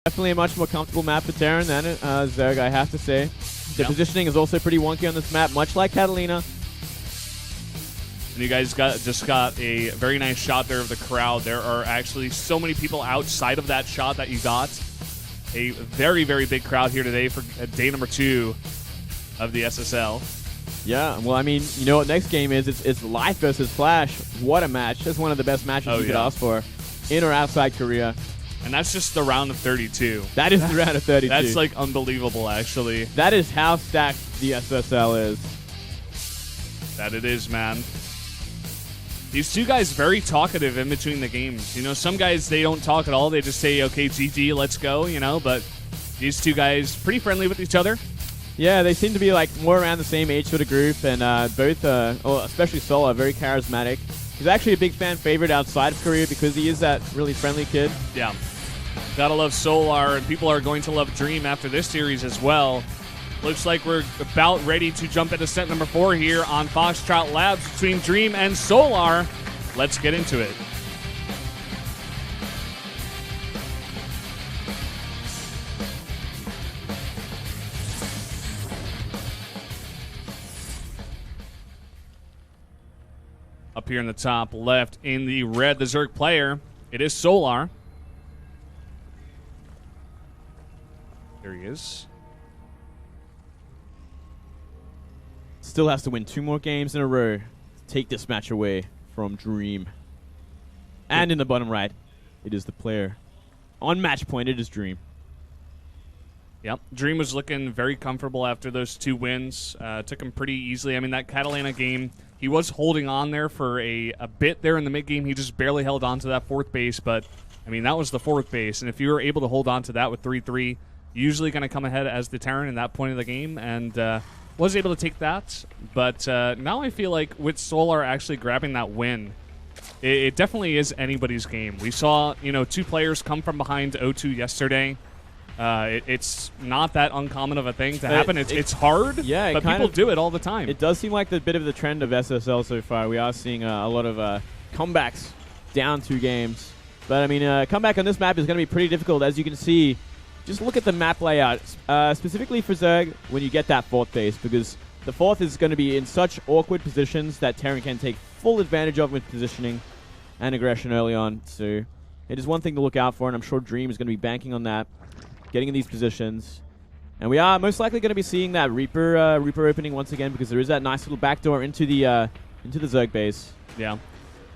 Definitely a much more comfortable map for Terran than Zerg, I have to say. The positioning is also pretty wonky on this map, much like Catalina. And you guys just got a very nice shot there of the crowd. There are actually so many people outside of that shot that you got. A very, very big crowd here today for day number 2 of the SSL. Yeah, well, I mean, you know what next game is? It's Life versus Flash. What a match. That's one of the best matches you could ask for in or outside Korea. And that's just the round of 32. That is the round of 32. That's, like, unbelievable, actually. That is how stacked the SSL is. That it is, man. These two guys very talkative in between the games. You know, some guys, they don't talk at all. They just say, okay, GG, let's go, you know. But these two guys, pretty friendly with each other. Yeah, they seem to be, like, more around the same age sort of group. And both, especially Solar, very charismatic. He's actually a big fan favorite outside of Korea because he is that really friendly kid. Yeah. Gotta love Solar, and people are going to love Dream after this series as well. Looks like we're about ready to jump into set number 4 here on Foxtrot Labs between Dream and Solar. Let's get into it. Up here in the top left in the red, the Zerg player, it is Solar. There he is. Still has to win 2 more games in a row to take this match away from Dream. And in the bottom right, it is the player. On match point, it is Dream. Yep. Dream was looking very comfortable after those 2 wins. Took him pretty easily. I mean, that Catalina game, he was holding on there for a bit there in the mid-game. He just barely held on to that 4th base, but, I mean, that was the 4th base. And if you were able to hold on to that with 3-3, usually going to come ahead as the Terran in that point of the game, and was able to take that. But now I feel like with Solar actually grabbing that win, it definitely is anybody's game. We saw, you know, 2 players come from behind 0-2 yesterday. It's not that uncommon of a thing to happen. It's hard, but people do it all the time. It does seem like the bit of the trend of SSL so far. We are seeing a lot of comebacks down 2 games. But, I mean, comeback on this map is going to be pretty difficult, as you can see. Just look at the map layout, specifically for Zerg, when you get that 4th base, because the 4th is going to be in such awkward positions that Terran can take full advantage of with positioning and aggression early on. So it is one thing to look out for, and I'm sure Dream is going to be banking on that, getting in these positions. And we are most likely going to be seeing that Reaper opening once again, because there is that nice little backdoor into the Zerg base. Yeah.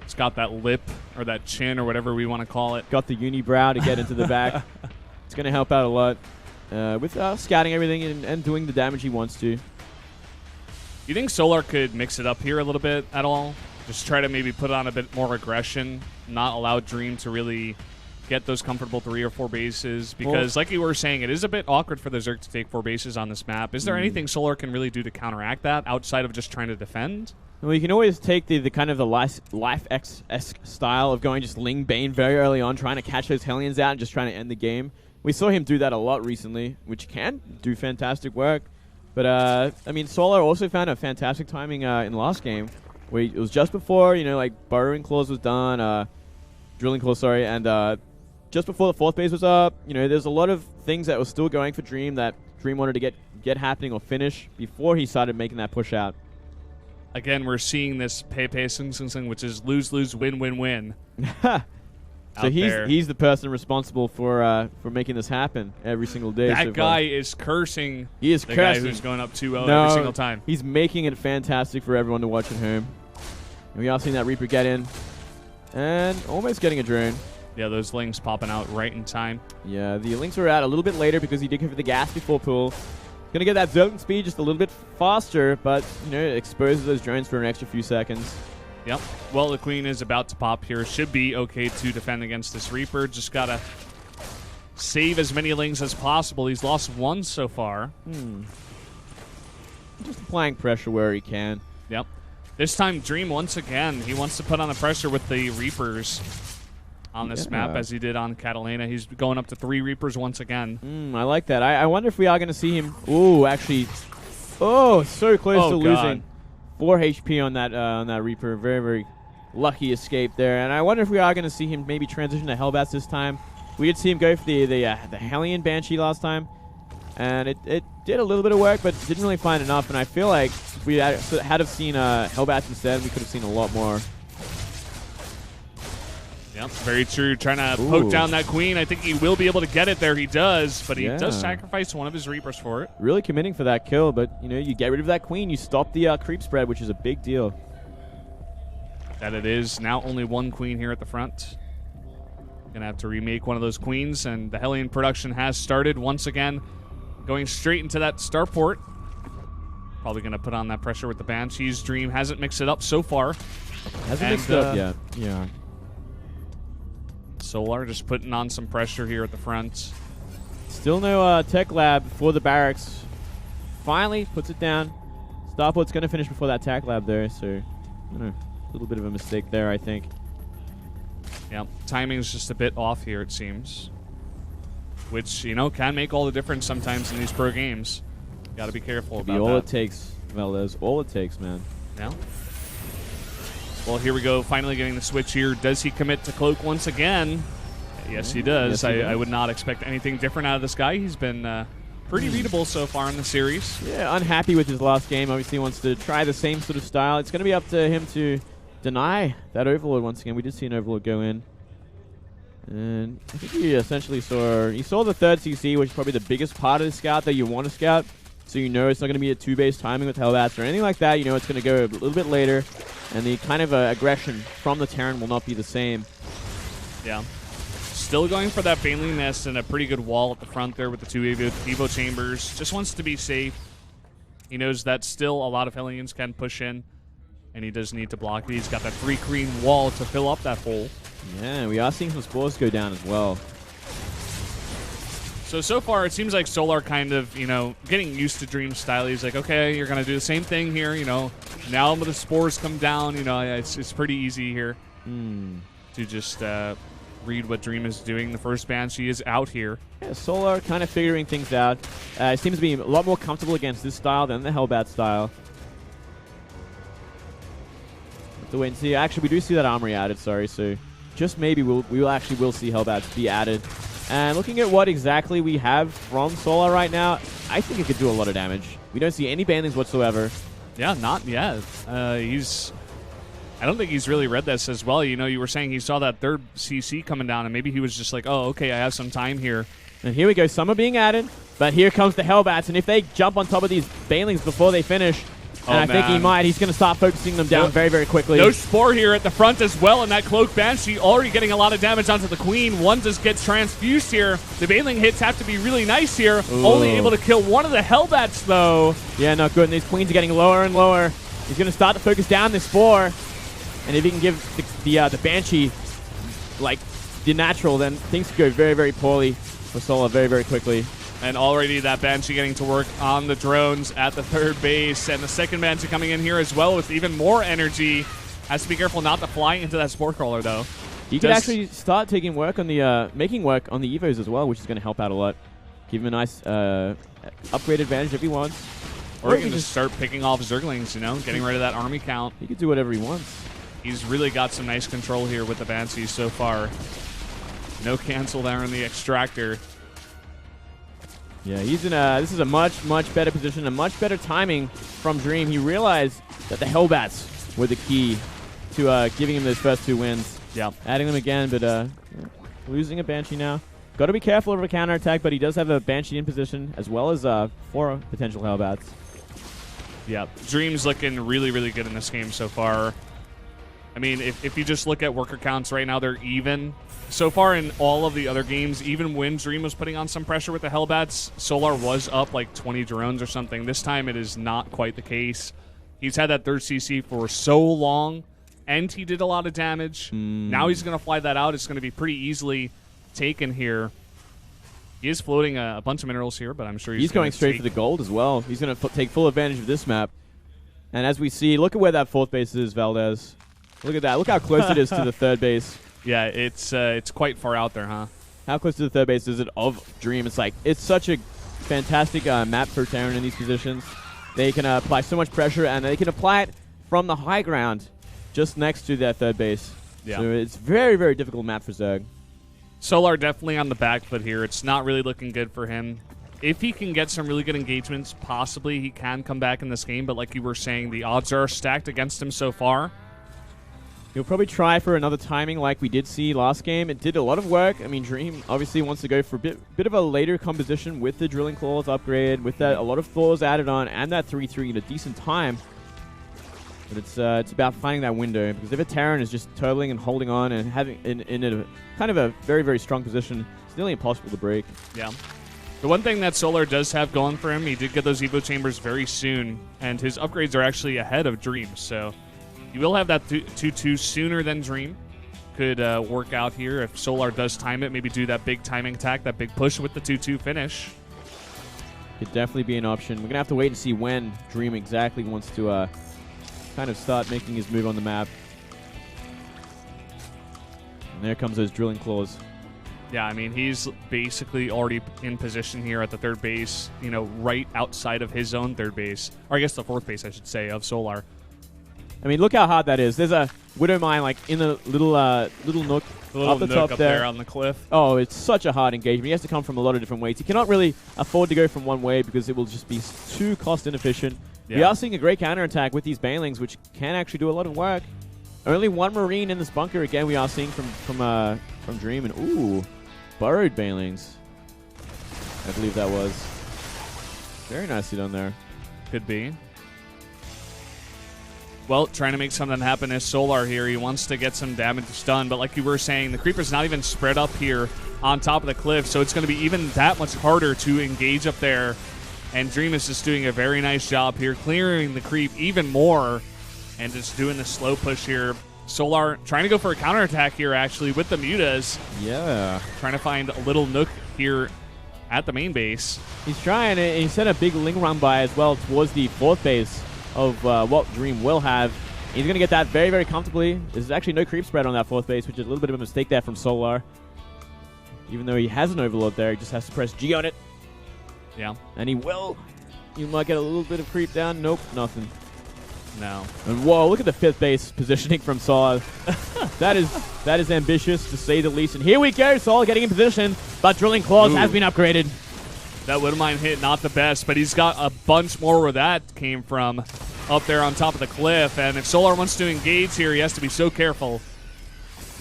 It's got that lip, or that chin, or whatever we want to call it. Got the unibrow to get into the back. It's going to help out a lot with scouting everything and doing the damage he wants to. You think Solar could mix it up here a little bit at all? Just try to maybe put on a bit more aggression, not allow Dream to really get those comfortable 3 or 4 bases, because like you were saying, it is a bit awkward for the Zerg to take 4 bases on this map. Is there anything Solar can really do to counteract that outside of just trying to defend? Well, you can always take the kind of the Life-esque style of going just Ling Bane very early on, trying to catch those Hellions out and just trying to end the game. We saw him do that a lot recently, which can do fantastic work. But, I mean, Solar also found a fantastic timing in the last game, where it was just before, you know, like, Burrowing Claws was done, Drilling Claws, sorry, and just before the 4th base was up. You know, there's a lot of things that were still going for Dream that Dream wanted to get happening or finish before he started making that push out. Again, we're seeing this Pei Sing Sing Sing, which is lose-lose, win-win-win. So he's the person responsible for making this happen every single day. That guy is cursing. He is the cursing. Guy who's going up 2-0 every single time. He's making it fantastic for everyone to watch at home. And we are seeing that Reaper get in and almost getting a drone. Yeah, those Lings popping out right in time. Yeah, the Lings were out a little bit later because he did go for the gas before pull. Going to get that zone speed just a little bit faster, but, you know, it exposes those drones for an extra few seconds. Yep. Well, the Queen is about to pop here. Should be okay to defend against this Reaper. Just got to save as many Lings as possible. He's lost 1 so far. Just applying pressure where he can. Yep. This time, Dream, once again, he wants to put on the pressure with the Reapers on this map, as he did on Catalina. He's going up to 3 Reapers once again. I like that. I wonder if we are going to see him... Ooh, actually... Oh, so close to losing. 4 HP on that Reaper. Very, very lucky escape there. And I wonder if we are going to see him maybe transition to Hellbats this time. We did see him go for the Hellion Banshee last time, and it did a little bit of work, but didn't really find enough. And I feel like if we had have seen Hellbats instead, we could have seen a lot more. Yep, very true. Trying to poke down that queen. I think he will be able to get it there. He does, but he does sacrifice one of his Reapers for it. Really committing for that kill, but you get rid of that queen, you stop the creep spread, which is a big deal. That it is. Now only one queen here at the front. Gonna have to remake one of those queens, and the Hellion production has started once again, going straight into that starport. Probably gonna put on that pressure with the Banshees. Dream hasn't mixed it up so far. Hasn't mixed it up yet. Yeah. Solar just putting on some pressure here at the front. Still no tech lab for the barracks. Finally puts it down. Starport's going to finish before that tech lab there, so I don't know, a little bit of a mistake there, I think. Yeah, timing's just a bit off here, it seems. Which, can make all the difference sometimes in these pro games. Got to be careful about that. All it takes, Valdez. All it takes, man. Yeah. Well, here we go. Finally getting the switch here. Does he commit to Cloak once again? Yes, he does. Yes, he does. I would not expect anything different out of this guy. He's been pretty readable so far in the series. Yeah, unhappy with his last game. Obviously wants to try the same sort of style. It's going to be up to him to deny that Overlord once again. We did see an Overlord go in. And I think he essentially saw the third CC, which is probably the biggest part of the scout that you want to scout. So it's not going to be a 2-base timing with Hellbats or anything like that. It's going to go a little bit later. And the kind of aggression from the Terran will not be the same. Yeah. Still going for that Baneling Nest and a pretty good wall at the front there with the two Evo chambers. Just wants to be safe. He knows that still a lot of Hellions can push in. And he does need to block it. He's got that 3-green wall to fill up that hole. Yeah, we are seeing some spores go down as well. So far, it seems like Solar kind of, getting used to Dream's style. He's like, okay, you're going to do the same thing here, Now when the spores come down, it's pretty easy here to just read what Dream is doing. The first Banshee is out here. Yeah, Solar kind of figuring things out. Seems to be a lot more comfortable against this style than the Hellbat style. Have to wait and see. Actually, we do see that armory added, so just maybe we will see Hellbats be added. And looking at what exactly we have from Solar right now, I think it could do a lot of damage. We don't see any banelings whatsoever. Yeah, not yet. I don't think he's really read this as well. You were saying he saw that third CC coming down, and maybe he was just like, oh, okay, I have some time here. And here we go. Some are being added, but here comes the Hellbats. And if they jump on top of these banelings before they finish, and I think he might. He's going to start focusing them down very, very quickly. No Spore here at the front as well, and that Cloak Banshee already getting a lot of damage onto the Queen. One just gets transfused here. The Baneling hits have to be really nice here. Ooh. Only able to kill one of the Hellbats, though. Yeah, not good. And these Queens are getting lower and lower. He's going to start to focus down this Spore. And if he can give the Banshee, like, the natural, then things could go very, very poorly for Solar very, very quickly. And already that Banshee getting to work on the drones at the third base. And the second Banshee coming in here as well with even more energy. Has to be careful not to fly into that Spore Crawler, though. He could actually start taking work on the making work on the Evos as well, which is going to help out a lot. Give him a nice upgrade advantage if he wants. Or he can just start picking off Zerglings, getting rid of that army count. He could do whatever he wants. He's really got some nice control here with the Banshees so far. No cancel there in the Extractor. Yeah, he's in this is a much, much better position, a much better timing from Dream. He realized that the Hellbats were the key to giving him those first 2 wins. Yeah. Adding them again, but losing a Banshee now. Got to be careful of a counterattack, but he does have a Banshee in position, as well as 4 potential Hellbats. Yeah, Dream's looking really, really good in this game so far. I mean, if you just look at worker counts right now, they're even. So far in all of the other games, even when Dream was putting on some pressure with the Hellbats, Solar was up like 20 drones or something. This time it is not quite the case. He's had that third CC for so long, and he did a lot of damage. Now he's going to fly that out. It's going to be pretty easily taken here. He is floating a bunch of minerals here, but I'm sure he's going straight for the gold as well. He's going to take full advantage of this map. And as we see, look at where that 4th base is, Valdez. Look at that. Look how close it is to the 3rd base. Yeah, it's quite far out there, huh? How close to the 3rd base is it of Dream? It's such a fantastic map for Terran in these positions. They can apply so much pressure, and they can apply it from the high ground just next to their 3rd base. Yeah. So it's very, very difficult map for Zerg. Solar definitely on the back foot here. It's not really looking good for him. If he can get some really good engagements, possibly he can come back in this game. But like you were saying, the odds are stacked against him so far. He'll probably try for another timing like we did see last game. It did a lot of work. I mean, Dream obviously wants to go for a bit of a later composition with the Drilling Claws upgrade, with that a lot of Thors added on, and that 3-3 in a decent time. But it's about finding that window, because if a Terran is just turtling and holding on and having in a kind of a very, very strong position, it's nearly impossible to break. Yeah. The one thing that Solar does have going for him, he did get those Evo Chambers very soon, and his upgrades are actually ahead of Dream, so you will have that 2-2 sooner than Dream. Could work out here if Solar does time it, maybe do that big timing attack, that big push with the 2-2 finish. Could definitely be an option. We're going to have to wait and see when Dream exactly wants to kind of start making his move on the map. And there comes those Drilling Claws. Yeah, I mean, he's basically already in position here at the third base, you know, right outside of his own third base. Or I guess the fourth base, I should say, of Solar. I mean, look how hard that is. There's a Widow Mine like in the little nook up the top there on the cliff. Oh, it's such a hard engagement. He has to come from a lot of different ways. He cannot really afford to go from one way because it will just be too cost inefficient. Yeah. We are seeing a great counterattack with these Banelings, which can actually do a lot of work. Only one Marine in this bunker again. We are seeing from Dream, and ooh, burrowed Banelings. I believe that was very nicely done there. Could be. Well, trying to make something happen is Solar here. He wants to get some damage done, but like you were saying, the Creeper's not even spread up here on top of the cliff, so it's going to be even that much harder to engage up there. And Dream is just doing a very nice job here, clearing the creep even more and just doing the slow push here. Solar trying to go for a counterattack here, actually, with the Mutas. Yeah. Trying to find a little nook here at the main base. He's trying, and he sent a big Ling run by as well towards the fourth base of what Dream will have. He's going to get that very, very comfortably. There's actually no creep spread on that fourth base, which is a little bit of a mistake there from Solar. Even though he has an Overlord there, he just has to press G on it. Yeah. And he will. You might get a little bit of creep down. Nope, nothing. No. And whoa, look at the fifth base positioning from Solar. that is ambitious, to say the least. And here we go, Solar getting in position, but Drilling Claws has been upgraded. That Widowmine hit, not the best, but he's got a bunch more where that came from up there on top of the cliff. And if Solar wants to engage here, he has to be so careful.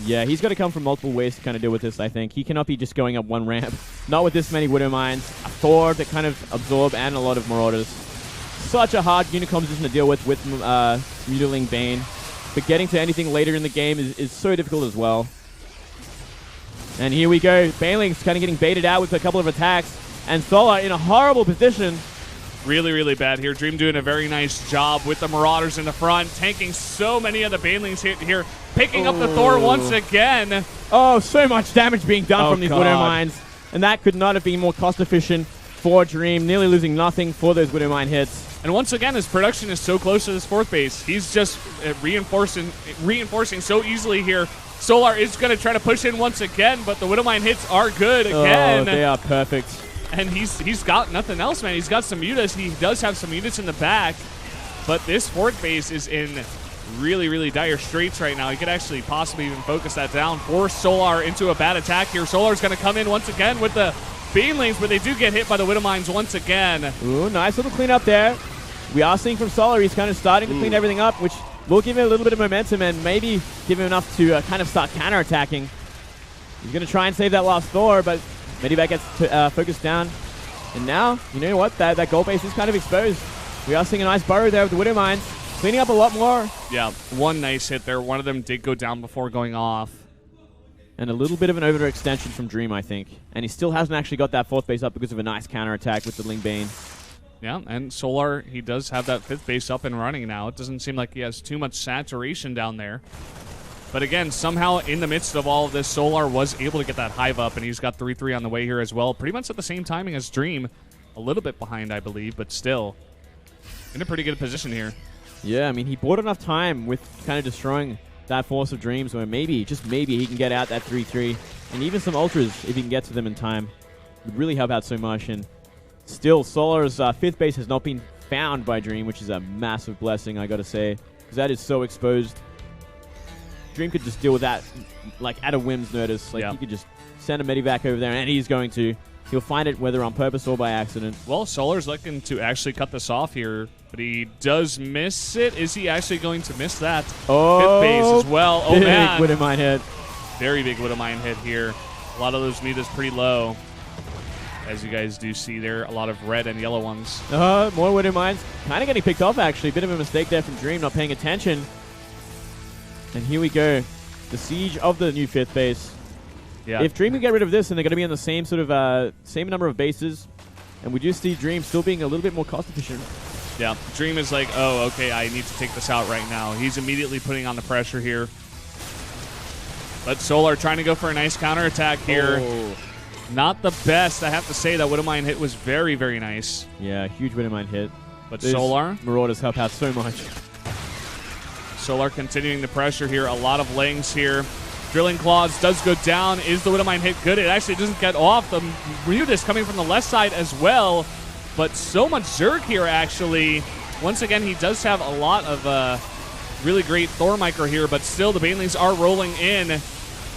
Yeah, he's got to come from multiple ways to kind of deal with this, I think. He cannot be just going up one ramp. Not with this many Widow Mines. A Thor to kind of absorb, and a lot of Marauders. Such a hard unit composition to deal with Mutiling Bane. But getting to anything later in the game is so difficult as well. And here we go. Baneling's kind of getting baited out with a couple of attacks. And Solar in a horrible position. Really, really bad here. Dream doing a very nice job with the Marauders in the front, tanking so many of the Banelings here, picking up the Thor once again. Oh, so much damage being done from these Widow Mines. And that could not have been more cost efficient for Dream, nearly losing nothing for those Widow Mine hits. And once again, his production is so close to this fourth base. He's just reinforcing so easily here. Solar is going to try to push in once again, but the Widow Mine hits are good again. Oh, they are perfect. And he's got nothing else, man. He's got some mutas. He does have some units in the back, but this fourth base is in really, really dire straits right now. He could actually possibly even focus that down, force Solar into a bad attack here. Solar's going to come in once again with the Banelings, but they do get hit by the Widow Mines once again. Ooh, nice little cleanup there. We are seeing from Solar, he's kind of starting to clean everything up, which will give him a little bit of momentum and maybe give him enough to kind of start counterattacking. He's going to try and save that last Thor, but Medivac gets focused down. And now, you know what? That gold base is kind of exposed. We are seeing a nice burrow there with the Widow Mines, cleaning up a lot more. Yeah, one nice hit there. One of them did go down before going off. And a little bit of an overextension from Dream, I think. And he still hasn't actually got that fourth base up because of a nice counterattack with the Ling Bane. Yeah, and Solar, he does have that fifth base up and running now. It doesn't seem like he has too much saturation down there. But again, somehow in the midst of all of this, Solar was able to get that hive up, and he's got 3-3 on the way here as well. Pretty much at the same timing as Dream. A little bit behind, I believe, but still in a pretty good position here. Yeah, I mean, he bought enough time with kind of destroying that Force of Dreams where maybe, just maybe, he can get out that 3-3. And even some Ultras, if he can get to them in time, would really help out so much. And still, Solar's fifth base has not been found by Dream, which is a massive blessing, I gotta say, because that is so exposed. Dream could just deal with that, like, at a whim's notice. Like, he could just send a medivac over there, and he's going to. He'll find it whether on purpose or by accident. Well, Solar's looking to actually cut this off here, but he does miss it. Is he actually going to miss that? Oh, Fifth base as well. Oh, big man. Widowmine hit. Very big Widowmine hit here. A lot of those meters pretty low. As you guys do see there, a lot of red and yellow ones. More Widowmines. Kind of getting picked off, actually. Bit of a mistake there from Dream, not paying attention. And here we go. The siege of the new 5th base. Yeah. If Dream can get rid of this, and they're going to be on the same sort of same number of bases, and we do see Dream still being a little bit more cost efficient. Yeah, Dream is like, oh, okay, I need to take this out right now. He's immediately putting on the pressure here. But Solar trying to go for a nice counterattack here. Oh. Not the best, I have to say. That Widowmine hit was very, very nice. Yeah, huge Widowmine hit. But Those Solar? Marauders help out so much. Solar continuing the pressure here. A lot of lings here. Drilling Claws does go down. Is the Widowmine hit good? It actually doesn't get off. The Mutus coming from the left side as well. But so much Zerg here, actually. Once again, he does have a lot of really great Thor Micro here, but still the Banelings are rolling in.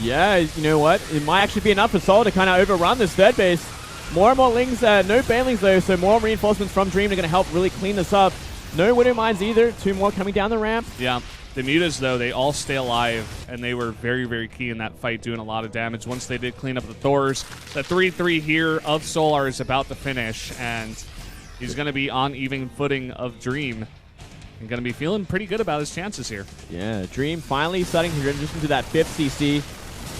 Yeah, you know what? It might actually be enough for Solar to kind of overrun this 3rd base. More and more Lings, no Banelings though, so more reinforcements from Dream are going to help really clean this up. No Widowmines either. 2 more coming down the ramp. Yeah. The Mutas, though, they all stay alive, and they were very, very key in that fight, doing a lot of damage. Once they did clean up the Thors, the 3-3 here of Solar is about to finish, and he's going to be on even footing of Dream and going to be feeling pretty good about his chances here. Yeah, Dream finally starting to transition to that 5th CC.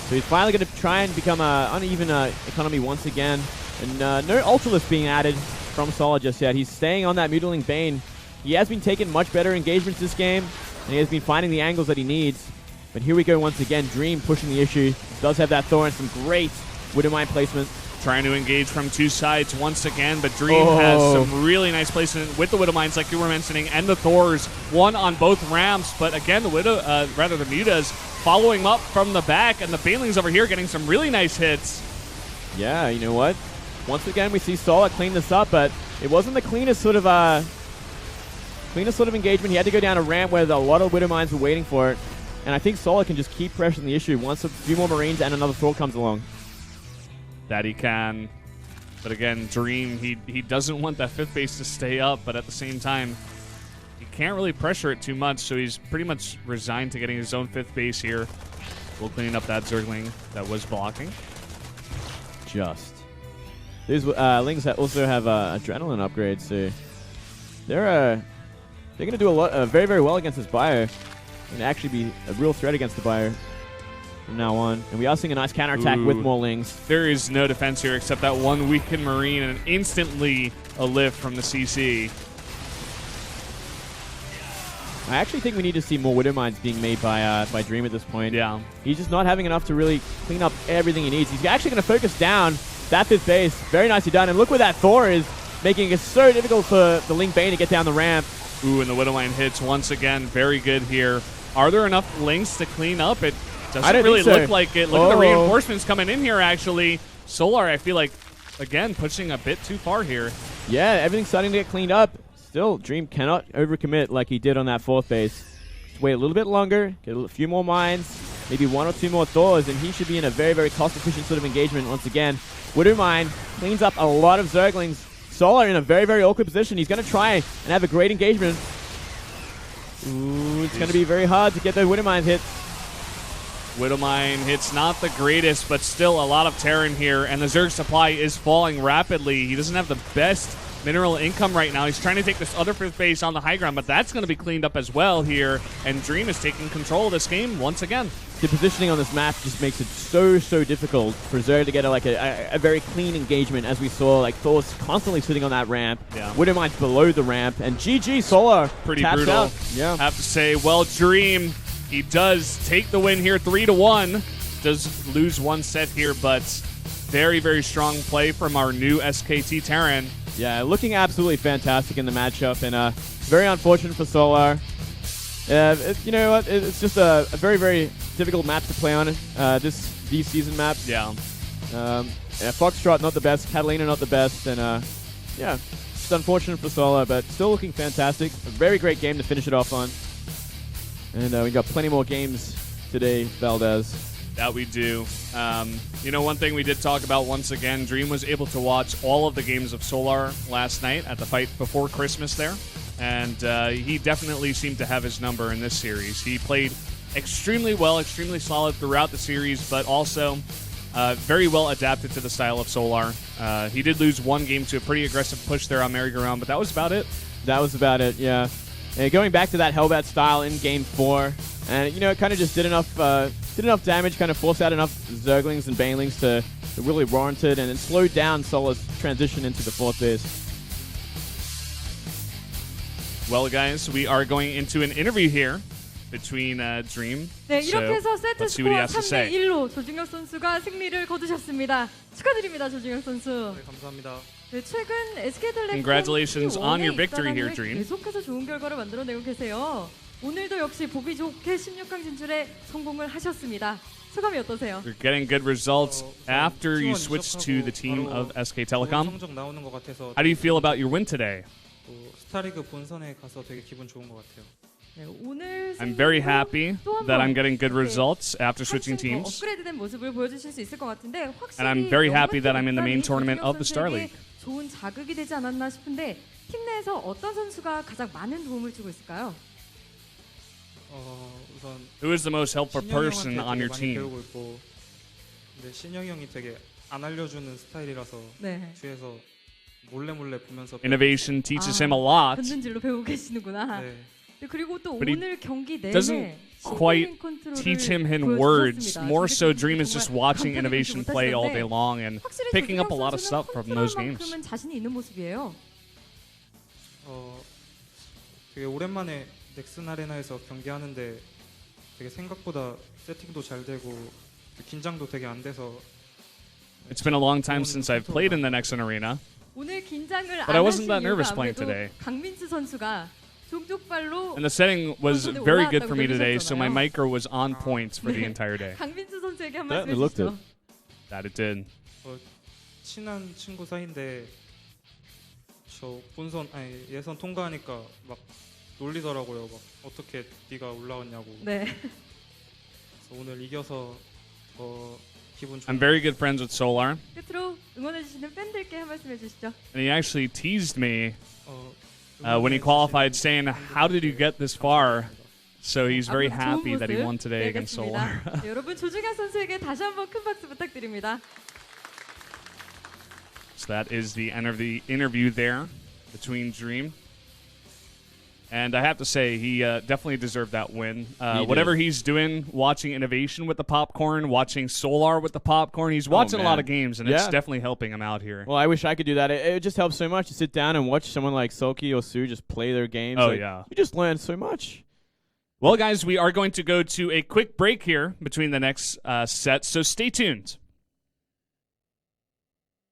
So he's finally going to try and become an uneven economy once again. And no Ultralisk being added from Solar just yet. He's staying on that Mutiling Bane. He has been taking much better engagements this game, and he has been finding the angles that he needs. But here we go once again. Dream pushing the issue. Does have that Thor and some great Widowmine placement. Trying to engage from 2 sides once again, but Dream has some really nice placement with the Widowmines, like you were mentioning, and the Thors. One on both ramps, but again, the the Mutas following up from the back, and the Banelings over here getting some really nice hits. Yeah, you know what? Once again, we see Solar clean this up, but it wasn't the cleanest sort of engagement. He had to go down a ramp where a lot of Widowmines were waiting for it. And I think Solar can just keep pressuring the issue once a few more Marines and another Thor comes along. That he can. But again, Dream, he doesn't want that 5th base to stay up, but at the same time, he can't really pressure it too much, so he's pretty much resigned to getting his own 5th base here. We'll clean up that Zergling that was blocking. Just. These Lings that also have Adrenaline upgrades, so they're going to do a lot, very, very well against this bio, and actually be a real threat against the bio from now on. And we are seeing a nice counterattack with more Lings. There is no defense here except that one weakened Marine, and instantly a lift from the CC. I actually think we need to see more Widowmines being made by Dream at this point. Yeah. He's just not having enough to really clean up everything he needs. He's actually going to focus down that 5th base. Very nicely done. And look where that Thor is, making it so difficult for the Link Bane to get down the ramp. Ooh, and the Widowmine hits once again. Very good here. Are there enough Links to clean up? It doesn't really look like it. Look at the reinforcements coming in here, actually. Solar, I feel like, again, pushing a bit too far here. Yeah, everything's starting to get cleaned up. Still, Dream cannot overcommit like he did on that 4th base. Just wait a little bit longer, get a few more mines, maybe 1 or 2 more Thors, and he should be in a very, very cost-efficient sort of engagement once again. Widowmine cleans up a lot of Zerglings. Solar in a very, very awkward position. He's going to try and have a great engagement. Ooh, it's going to be very hard to get those Widowmine hits. Widowmine hits not the greatest, but still a lot of Terran here, and the Zerg supply is falling rapidly. He doesn't have the best mineral income right now. He's trying to take this other 5th base on the high ground, but that's going to be cleaned up as well here, and Dream is taking control of this game once again. The positioning on this map just makes it so, so difficult for Zerg to get a very clean engagement, as we saw, like Thor's constantly sitting on that ramp. Yeah. Widowmine's below the ramp, and GG Solar pretty taps brutal. out. Yeah. Have to say, well, Dream, he does take the win here 3-1. Does lose 1 set here, but very, very strong play from our new SKT Terran. Yeah, looking absolutely fantastic in the matchup, and very unfortunate for Solar. You know what? It's just a very, very difficult map to play on. These season maps. Yeah. Foxtrot not the best, Catalina not the best, and yeah, just unfortunate for Solar, but still looking fantastic. A very great game to finish it off on. And we got plenty more games today, Valdez. That we do. You know, one thing we did talk about once again, Dream was able to watch all of the games of Solar last night at the fight before Christmas there. And he definitely seemed to have his number in this series. He played extremely well, extremely solid throughout the series, but also very well adapted to the style of Solar. He did lose one game to a pretty aggressive push there on merry-go-round, but that was about it. That was about it, yeah. And going back to that Hellbat style in Game 4, and you know, it kind of just did enough damage, kind of forced out enough Zerglings and Banelings to really warrant it, and it slowed down Solar's transition into the 4th base. Well, guys, we are going into an interview here between Dream. 네, So, 이렇게 해서 세트 let's see what he 스코어 has to say. 3대1로 조중혁 선수가 승리를 거두셨습니다. 축하드립니다, 조중혁 선수. 네, 감사합니다. 네, 최근 SK텔레콤 Congratulations on your victory here, 입단한 후에 Dream. 계속해서 좋은 결과를 만들어내고 계세요. 오늘도 역시 보기 좋게 16강 진출에 성공을 하셨습니다. 소감이 어떠세요? You're getting good results 우선 after you T1 switched to the team 바로 of SK 좋은 Telecom. 성적 나오는 것 같아서 How do you feel about your win today? 또 스타리그 본선에 가서 되게 기분 좋은 것 같아요. 네, 오늘 I'm very happy that I'm getting good 이렇게 results after switching 한층 더 teams. 업그레이드된 모습을 보여주실 수 있을 것 같은데 확실히 And I'm very happy that I'm in the main 영특한 tournament of the 선수에게 Starleague. 좋은 자극이 되지 않았나 싶은데 팀 내에서 어떤 선수가 가장 많은 도움을 주고 있을까요? 우선 Who is the most helpful 신영이 person 형한테 on your 되게 많이 team? 배우고 있고, 근데 신영이 형이 되게 안 알려주는 스타일이라서 네. 뒤에서 몰래 보면서 Innovation teaches him a 아, lot. 건전질로 배우고 계시는구나. 네, 네, 그리고 또 But he 오늘 경기 내내 doesn't quite teach him in words. More so, Dream is just watching Innovation play all day long and picking up a lot of stuff from those games. 컨트롤만큼은 자신이 있는 모습이에요. 되게 오랜만에 넥슨 아레나에서 경기하는데 되게 생각보다 세팅도 잘 되고 긴장도 되게 안 돼서. It's been a long time since I've played in the Nexon Arena. 오늘 긴장을 안 But I wasn't 하신 that 이유가 nervous playing 아무래도 today. 강민수 선수가 종족발로 And the setting was 선수들이 very good 올라왔다고 for me today, so my 들으셨잖아요. micro was on point for the entire day. 강민수 선수에게 한 That 말씀 looked 해주시죠. it. That it did. 친한 친구 사이인데 저 예선 통과하니까 막 놀리더라고요. 막 어떻게 네가 올라왔냐고. 네. 그래서 오늘 이겨서 기분 좋은. I'm very good friends with Solar, 끝으로 응원해주시는 팬들께 한 말씀 해주시죠. and he actually teased me when he qualified, saying, "How did you get this far?" So he's very 앞으로 좋은 happy that he 모습 won today against Solar. 내겠습니다. 네, 여러분 조중혁 선수에게 다시 한번 큰 박수 부탁드립니다. So that is the end of the interview there between Dream. And I have to say, he definitely deserved that win. Whatever he's doing, watching Innovation with the popcorn, watching Solar with the popcorn, he's watching a lot of games, and it's definitely helping him out here. Well, I wish I could do that. It just helps so much to sit down and watch someone like Soki or Sue just play their games. Oh, like, yeah. You just learn so much. Well, guys, we are going to go to a quick break here between the next set, so stay tuned.